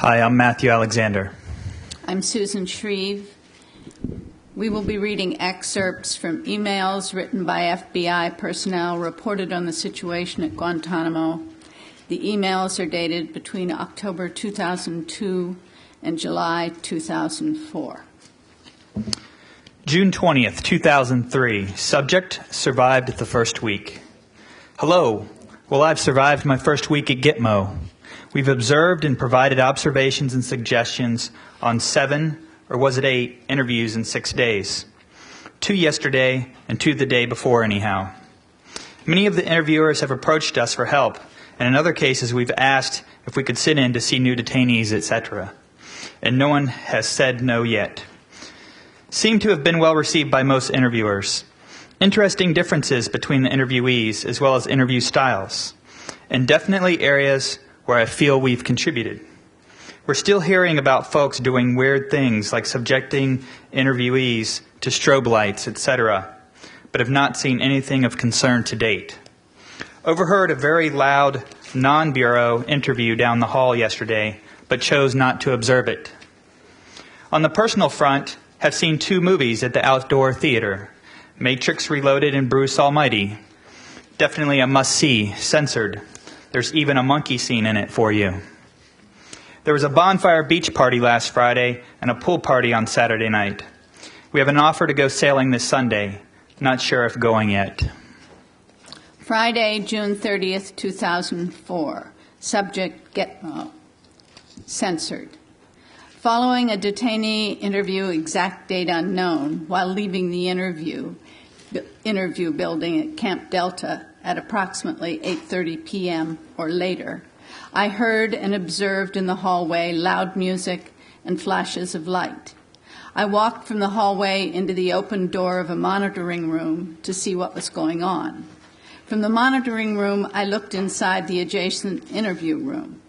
Hi, I'm Matthew Alexander. I'm Susan Shreve. We will be reading excerpts from emails written by FBI personnel reported on the situation at Guantanamo. The emails are dated between October 2002 and July 2004. June 20th, 2003. Subject, survived the first week. Hello. Well, I've survived my first week at Gitmo. We've observed and provided observations and suggestions on 7, or was it 8, interviews in 6 days. 2 yesterday and 2 the day before anyhow. Many of the interviewers have approached us for help, and in other cases we've asked if we could sit in to see new detainees, etc. And no one has said no yet. Seem to have been well received by most interviewers. Interesting differences between the interviewees as well as interview styles, and definitely areas where I feel we've contributed. We're still hearing about folks doing weird things like subjecting interviewees to strobe lights, etc., but have not seen anything of concern to date. Overheard a very loud non-bureau interview down the hall yesterday, but chose not to observe it. On the personal front, have seen 2 movies at the outdoor theater, Matrix Reloaded and Bruce Almighty. Definitely a must-see, censored. There's even a monkey scene in it for you. There was a bonfire beach party last Friday and a pool party on Saturday night. We have an offer to go sailing this Sunday. Not sure if going yet. Friday, June 30th, 2004. Subject, Gitmo. Censored. Following a detainee interview, exact date unknown, while leaving the interview building at Camp Delta at approximately 8:30 p.m. or later, I heard and observed in the hallway loud music and flashes of light. I walked from the hallway into the open door of a monitoring room to see what was going on. From the monitoring room, I looked inside the adjacent interview room.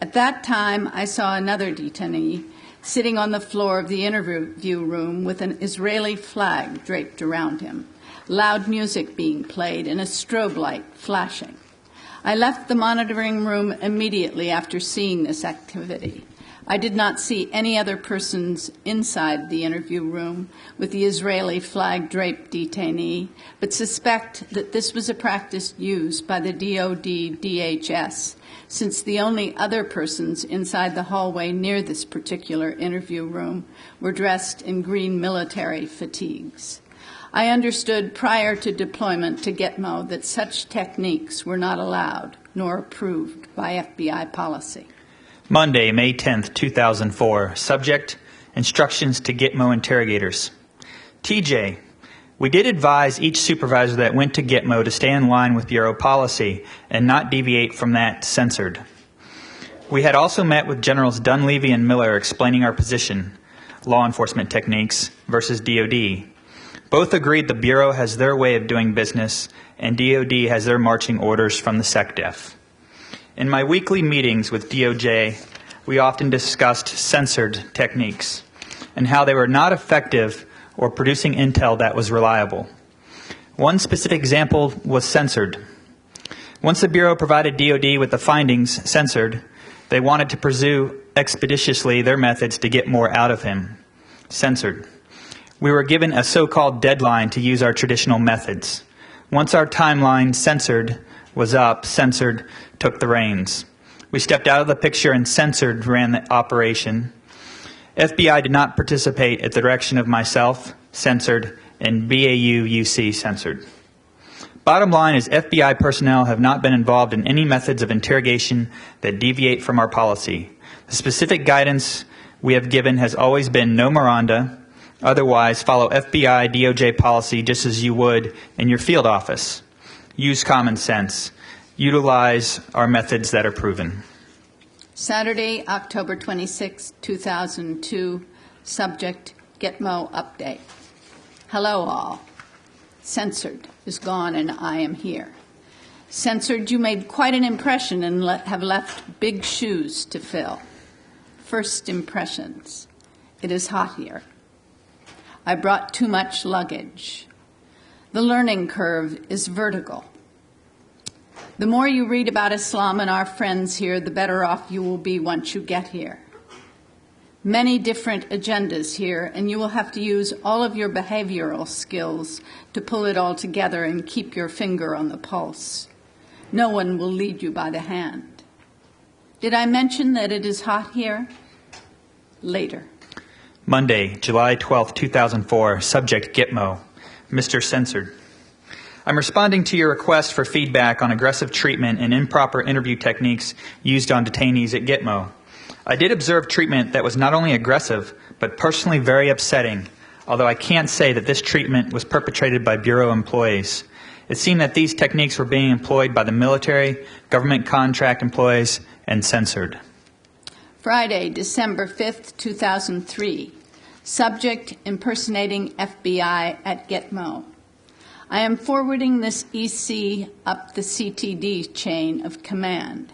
At that time, I saw another detainee sitting on the floor of the interview room with an Israeli flag draped around him, loud music being played and a strobe light flashing. I left the monitoring room immediately after seeing this activity. I did not see any other persons inside the interview room with the Israeli flag-draped detainee, but suspect that this was a practice used by the DoD DHS, since the only other persons inside the hallway near this particular interview room were dressed in green military fatigues. I understood prior to deployment to Gitmo that such techniques were not allowed nor approved by FBI policy. Monday, May 10th, 2004. Subject, instructions to Gitmo interrogators. TJ, we did advise each supervisor that went to Gitmo to stay in line with Bureau policy and not deviate from that censored. We had also met with Generals Dunleavy and Miller explaining our position, law enforcement techniques versus DoD. Both agreed the Bureau has their way of doing business and DoD has their marching orders from the SecDef. In my weekly meetings with DOJ, we often discussed censored techniques and how they were not effective or producing intel that was reliable. One specific example was censored. Once the Bureau provided DoD with the findings censored, they wanted to pursue expeditiously their methods to get more out of him. Censored. We were given a so-called deadline to use our traditional methods. Once our timeline censored was up, censored took the reins. We stepped out of the picture and censored ran the operation. FBI did not participate at the direction of myself, censored, and BAU-UC censored. Bottom line is FBI personnel have not been involved in any methods of interrogation that deviate from our policy. The specific guidance we have given has always been no Miranda. Otherwise, follow FBI DOJ policy just as you would in your field office. Use common sense. Utilize our methods that are proven. Saturday, October 26, 2002. Subject, Gitmo update. Hello all. Censored is gone and I am here. Censored, you made quite an impression and have left big shoes to fill. First impressions. It is hot here. I brought too much luggage. The learning curve is vertical. The more you read about Islam and our friends here, the better off you will be once you get here. Many different agendas here, and you will have to use all of your behavioral skills to pull it all together and keep your finger on the pulse. No one will lead you by the hand. Did I mention that it is hot here? Later. Monday, July 12, 2004, subject Gitmo. Mr. Censored. I'm responding to your request for feedback on aggressive treatment and improper interview techniques used on detainees at Gitmo. I did observe treatment that was not only aggressive, but personally very upsetting, although I can't say that this treatment was perpetrated by Bureau employees. It seemed that these techniques were being employed by the military, government contract employees, and censored. Friday, December 5th, 2003. Subject impersonating FBI at Gitmo. I am forwarding this EC up the CTD chain of command.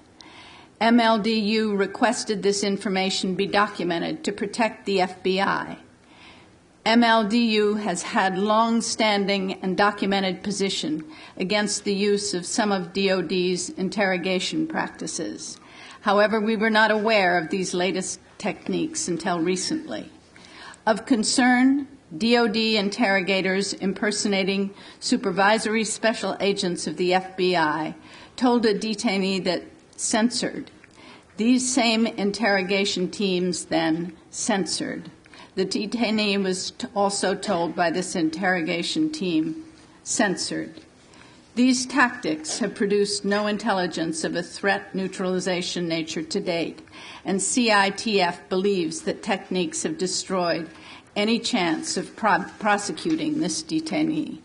MLDU requested this information be documented to protect the FBI. MLDU has had long-standing and documented position against the use of some of DOD's interrogation practices. However, we were not aware of these latest techniques until recently. Of concern, DOD interrogators impersonating supervisory special agents of the FBI told a detainee that censored. These same interrogation teams then censored. The detainee was also told by this interrogation team, censored. These tactics have produced no intelligence of a threat neutralization nature to date, and CITF believes that techniques have destroyed any chance of prosecuting this detainee.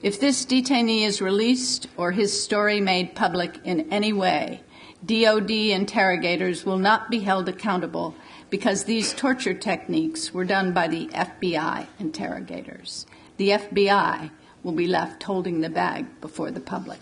If this detainee is released or his story made public in any way, DOD interrogators will not be held accountable because these torture techniques were done by the FBI interrogators. The FBI will be left holding the bag before the public.